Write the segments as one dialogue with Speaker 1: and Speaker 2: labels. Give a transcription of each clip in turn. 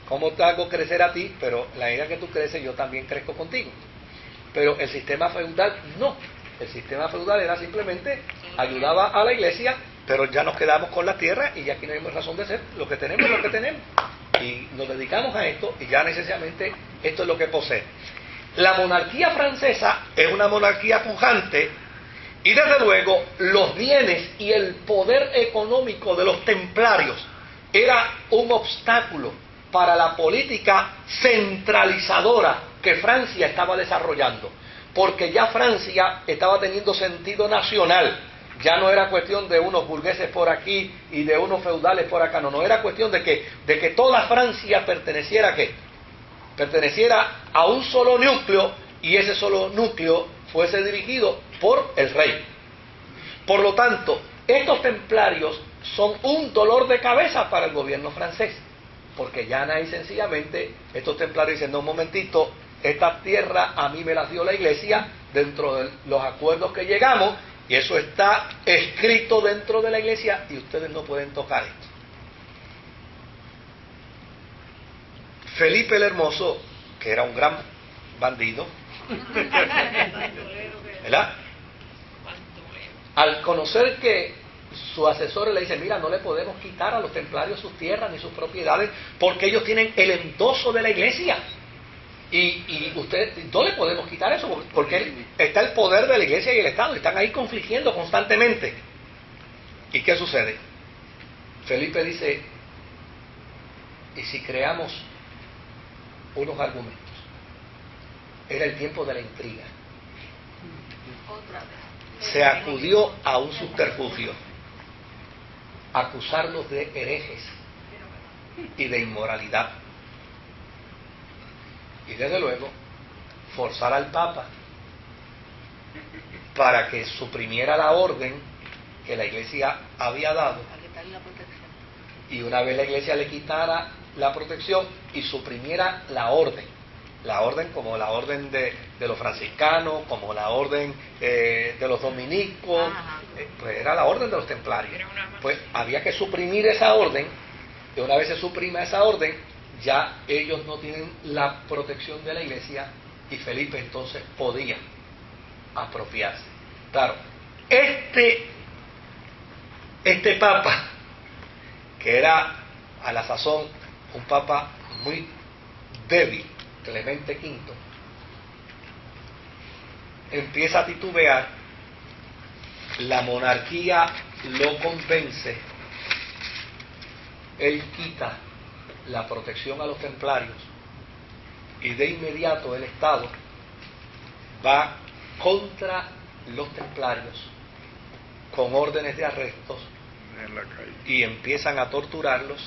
Speaker 1: ¿Cómo te hago crecer a ti? Pero la medida que tú creces, yo también crezco contigo. Pero el sistema feudal no. El sistema feudal era simplemente ayudaba a la iglesia, pero ya nos quedamos con la tierra y ya aquí no hay razón de ser. Lo que tenemos es lo que tenemos. Y nos dedicamos a esto y ya necesariamente esto es lo que posee. La monarquía francesa es una monarquía pujante y desde luego los bienes y el poder económico de los templarios era un obstáculo para la política centralizadora que Francia estaba desarrollando, porque ya Francia estaba teniendo sentido nacional. Ya no era cuestión de unos burgueses por aquí y de unos feudales por acá, no era cuestión de que toda Francia perteneciera ¿a qué? Perteneciera a un solo núcleo y ese solo núcleo fuese dirigido por el rey. Por lo tanto, estos templarios son un dolor de cabeza para el gobierno francés, porque ya y sencillamente estos templarios dicen, no, un momentito, esta tierra a mí me la dio la iglesia dentro de los acuerdos que llegamos, y eso está escrito dentro de la iglesia y ustedes no pueden tocar esto. Felipe el Hermoso, que era un gran bandido, ¿verdad? Al conocer que su asesor le dice, mira, no le podemos quitar a los templarios sus tierras ni sus propiedades porque ellos tienen el endoso de la iglesia. Y usted, no le podemos quitar eso porque está el poder de la iglesia y el Estado, están ahí confligiendo constantemente. ¿Y qué sucede? Felipe dice, ¿y si creamos unos argumentos? Era el tiempo de la intriga. Se acudió a un subterfugio, acusarlos de herejes y de inmoralidad. Y desde luego, forzar al Papa para que suprimiera la orden que la Iglesia había dado. Y una vez la Iglesia le quitara la protección y suprimiera la orden como la orden de los franciscanos, como la orden de los dominicos, pues era la orden de los templarios. Pues había que suprimir esa orden, y una vez se suprima esa orden, ya ellos no tienen la protección de la iglesia y Felipe entonces podía apropiarse. Claro, este papa, que era a la sazón un papa muy débil, Clemente V, empieza a titubear, la monarquía lo convence, él quita la protección a los templarios y de inmediato el Estado va contra los templarios con órdenes de arrestos y empiezan a torturarlos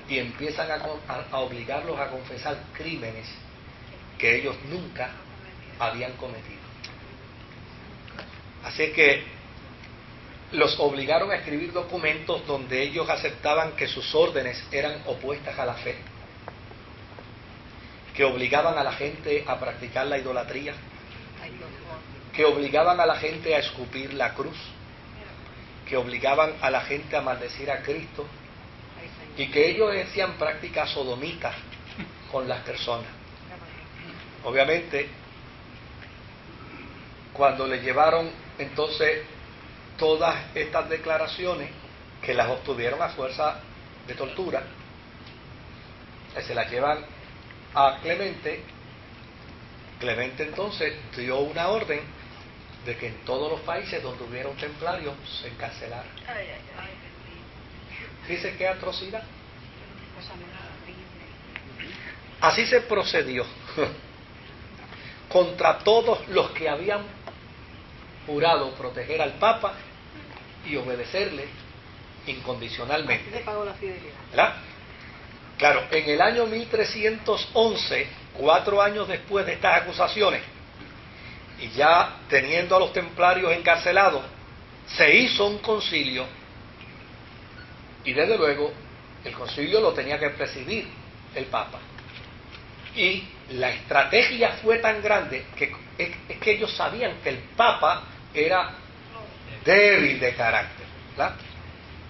Speaker 1: y empiezan a obligarlos a confesar crímenes que ellos nunca habían cometido. Así que los obligaron a escribir documentos donde ellos aceptaban que sus órdenes eran opuestas a la fe, que obligaban a la gente a practicar la idolatría, que obligaban a la gente a escupir la cruz, que obligaban a la gente a maldecir a Cristo, y que ellos hacían prácticas sodomitas con las personas. Obviamente, cuando le llevaron entonces todas estas declaraciones, que las obtuvieron a fuerza de tortura, se las llevan a Clemente. Clemente entonces dio una orden de que en todos los países donde hubiera un templario se encarcelara. Dice qué atrocidad. Así se procedió contra todos los que habían jurado proteger al Papa y obedecerle incondicionalmente.
Speaker 2: Así se pagó la fidelidad.
Speaker 1: ¿Verdad? Claro, en el año 1311, 4 años después de estas acusaciones, y ya teniendo a los templarios encarcelados, se hizo un concilio, y desde luego el concilio lo tenía que presidir el Papa. Y la estrategia fue tan grande que es que ellos sabían que el Papa era débil de carácter, ¿verdad?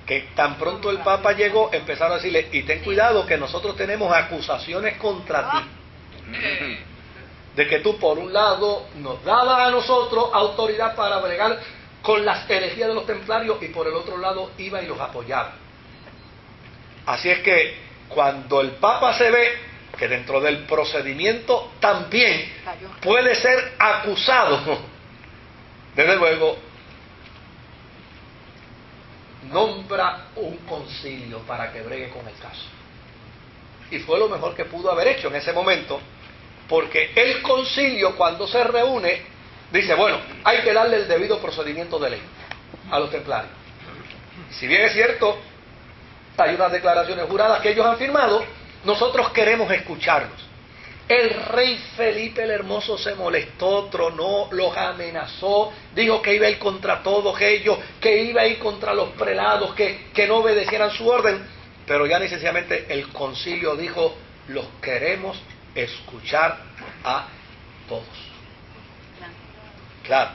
Speaker 1: que tan pronto el Papa llegó, empezaron a decirle, y ten cuidado que nosotros tenemos acusaciones contra ti. De que tú, por un lado, nos dabas a nosotros autoridad para bregar con las herejías de los templarios y por el otro lado iba y los apoyaba. Así es que cuando el Papa se ve que dentro del procedimiento también puede ser acusado, desde luego nombra un concilio para que bregue con el caso. Y fue lo mejor que pudo haber hecho en ese momento, porque el concilio, cuando se reúne, dice, bueno, hay que darle el debido procedimiento de ley a los templarios. Si bien es cierto, hay unas declaraciones juradas que ellos han firmado, nosotros queremos escucharlos. El rey Felipe el Hermoso se molestó, tronó, los amenazó, dijo que iba a ir contra todos ellos, que iba a ir contra los prelados, que no obedecieran su orden, pero ya necesariamente el concilio dijo, los queremos escuchar a todos. Claro,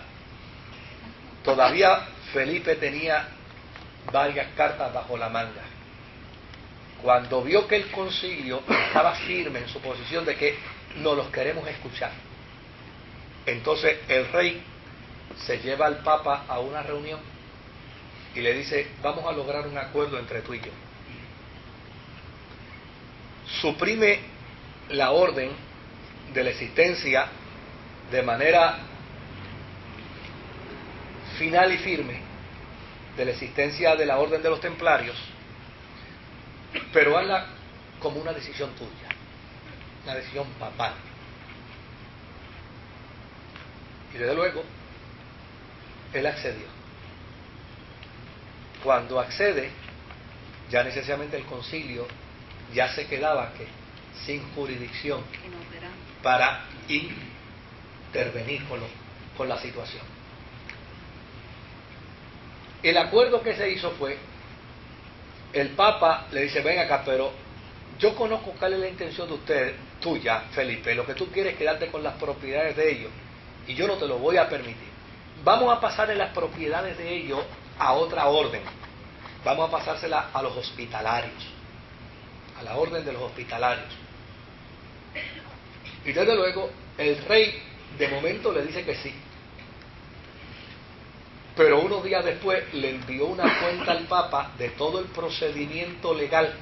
Speaker 1: todavía Felipe tenía varias cartas bajo la manga. Cuando vio que el concilio estaba firme en su posición de que no los queremos escuchar, entonces el rey se lleva al Papa a una reunión y le dice, vamos a lograr un acuerdo entre tú y yo. Suprime la orden de la existencia de manera final y firme de la existencia de la orden de los templarios, pero hazla como una decisión tuya, una decisión papal. Y desde luego, él accedió. Cuando accede, ya necesariamente el concilio ya se quedaba que sin jurisdicción para intervenir con la situación. El acuerdo que se hizo fue, el Papa le dice, ven acá, pero yo conozco cuál es la intención de usted, tuya, Felipe, lo que tú quieres es quedarte con las propiedades de ellos, y yo no te lo voy a permitir. Vamos a pasarle las propiedades de ellos a otra orden, vamos a pasárselas a los hospitalarios, a la orden de los hospitalarios. Y desde luego, el rey de momento le dice que sí. Pero unos días después le envió una cuenta al Papa de todo el procedimiento legal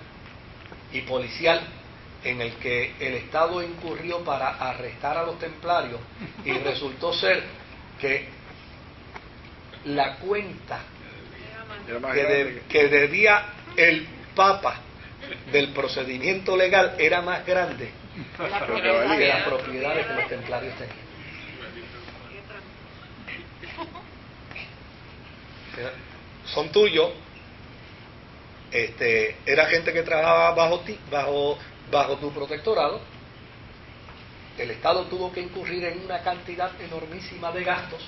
Speaker 1: y policial en el que el Estado incurrió para arrestar a los templarios, y resultó ser que la cuenta que debía el Papa del procedimiento legal era más grande que las propiedades que los templarios tenían. Son tuyos, era gente que trabajaba bajo ti, bajo tu protectorado. El Estado tuvo que incurrir en una cantidad enormísima de gastos.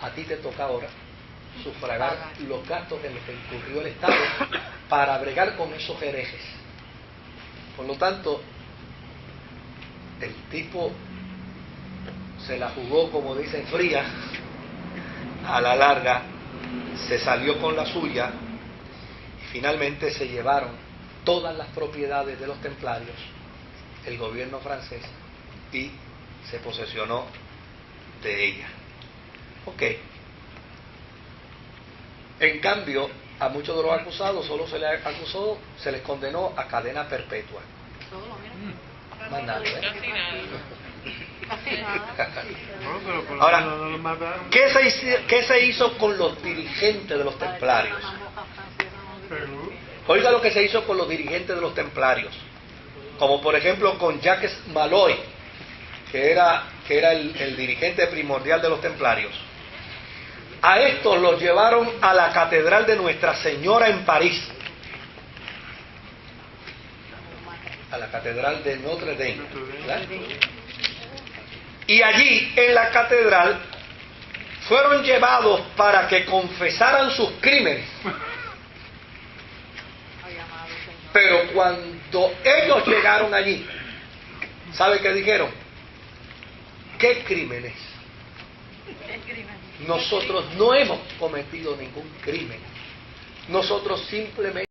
Speaker 1: A ti te toca ahora sufragar los gastos en los que incurrió el Estado para bregar con esos herejes. Por lo tanto, el tipo se la jugó, como dicen, fría. A la larga se salió con la suya y finalmente se llevaron todas las propiedades de los templarios, el gobierno francés, y se posesionó de ella. Ok. En cambio, a muchos de los acusados solo se les acusó, se les condenó a cadena perpetua. Más nada, Ahora, ¿qué se hizo con los dirigentes de los templarios? Oiga lo que se hizo con los dirigentes de los templarios, como por ejemplo con Jacques Malloy, que era el dirigente primordial de los templarios. A estos los llevaron a la catedral de Nuestra Señora en París, a la catedral de Notre Dame, ¿verdad? Y allí en la catedral fueron llevados para que confesaran sus crímenes. Pero cuando ellos llegaron allí, ¿sabe qué dijeron? ¿Qué crímenes? Nosotros no hemos cometido ningún crimen. nosotros simplemente